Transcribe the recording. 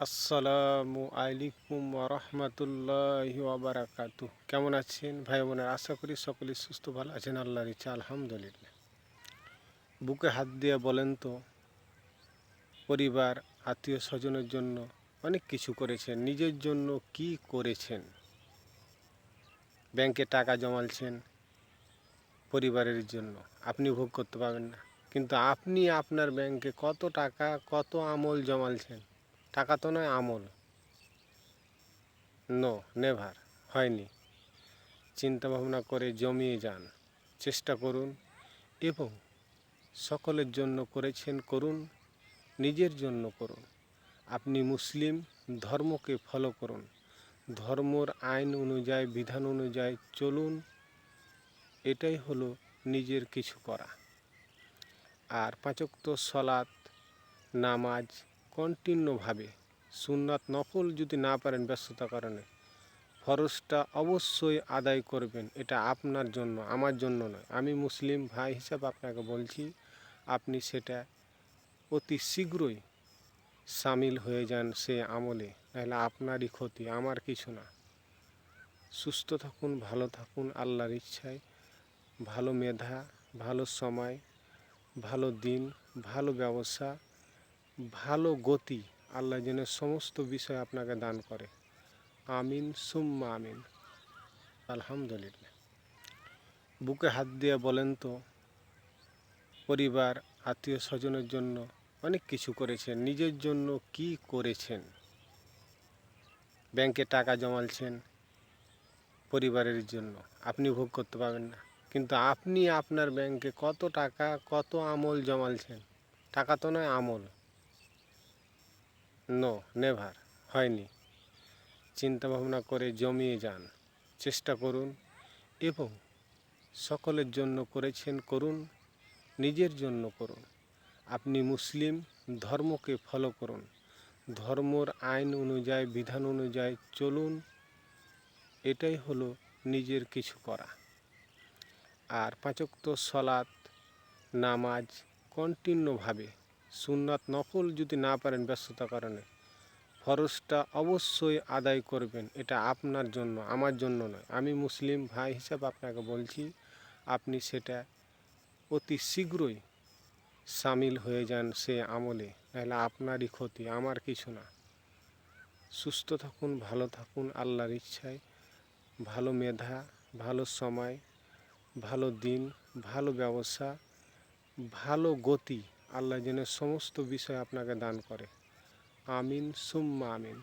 আসসালামু আলাইকুম রহমতুল্লাহি ওয়াবারাকাতু। কেমন আছেন ভাই বোনের? আশা করি সকলেই সুস্থ ভালো আছেন, আল্লাহর ইচ্ছা আলহামদুলিল্লাহ। বুকে হাত দিয়ে বলেন তো, পরিবার আত্মীয় স্বজনের জন্য অনেক কিছু করেছেন, নিজের জন্য কি করেছেন? ব্যাংকে টাকা জমালছেন পরিবারের জন্য, আপনি ভোগ করতে পারবেন না, কিন্তু আপনি আপনার ব্যাংকে কত টাকা কত আমল জমালছেন? টাকা তো নয়, আমল। নো, নেভার, হয়নি। চিন্তা ভাবনা করে জমিয়ে যান, চেষ্টা করুন এবং সকলের জন্য করেছেন করুন, নিজের জন্য করুন। আপনি মুসলিম, ধর্মকে ফলো করুন, ধর্মর আইন অনুযায়ী বিধান অনুযায়ী চলুন। এটাই হলো নিজের কিছু করা। আর 5 ওয়াক্ত সলাত নামাজ কন্টিনিউভাবে, সুন্নাত নফল যদি না পারেন ব্যস্ততার কারণে, ফরজটা অবশ্যই আদায় করবেন। এটা আপনার জন্য, আমার জন্য নয়। আমি মুসলিম ভাই হিসাবে আপনাকে বলছি, আপনি সেটা অতি শীঘ্রই সামিল হয়ে যান সে আমলে, নাহলে আপনারই ক্ষতি, আমার কিছু না। সুস্থ থাকুন, ভালো থাকুন আল্লাহর ইচ্ছায়। ভালো মেধা, ভালো সময়, ভালো দিন, ভালো ব্যবসা, ভালো গতি আল্লাহ যেন সমস্ত বিষয় আপনাকে দান করে। আমিন সুম্মা আমিন। আলহামদুলিল্লাহ। বুকে হাত দিয়ে বলেন তো, পরিবার আত্মীয় স্বজনের জন্য অনেক কিছু করেছেন, নিজের জন্য কি করেছেন? ব্যাংকে টাকা জমালছেন পরিবারের জন্য, আপনি ভোগ করতে পারবেন না, কিন্তু আপনি আপনার ব্যাংকে কত টাকা কত আমল জমালছেন? টাকা তো নয়, আমল। নো, নেভার, হয়নি। চিন্তা ভাবনা করে জমিয়ে যান, চেষ্টা করুন এবং সকলের জন্য করেছেন করুন, নিজের জন্য করুন। আপনি মুসলিম, ধর্মকে ফলো করুন, ধর্মর আইন অনুযায়ী বিধান অনুযায়ী চলুন। এটাই হলো নিজের কিছু করা। আর 5 ওয়াক্ত সলাত নামাজ কন্টিনিউভাবে, সুন্নাত নফল যদি না পারেন ব্যস্ততার কারণে, ফরজটা অবশ্যই আদায় করবেন। এটা আপনার জন্য, আমার জন্য নয়। আমি মুসলিম ভাই হিসাবে আপনাকে বলছি, আপনি সেটা অতি শীঘ্রই সামিল হয়ে যান সে আমলে, নাহলে আপনারই ক্ষতি, আমার কিছু না। সুস্থ থাকুন, ভালো থাকুন আল্লাহর ইচ্ছায়। ভালো মেধা, ভালো সময়, ভালো দিন, ভালো ব্যবসা, ভালো গতি আল্লাহ যেন সমস্ত বিষয় আপনাকে দান করে। আমিন সুম্মা আমিন।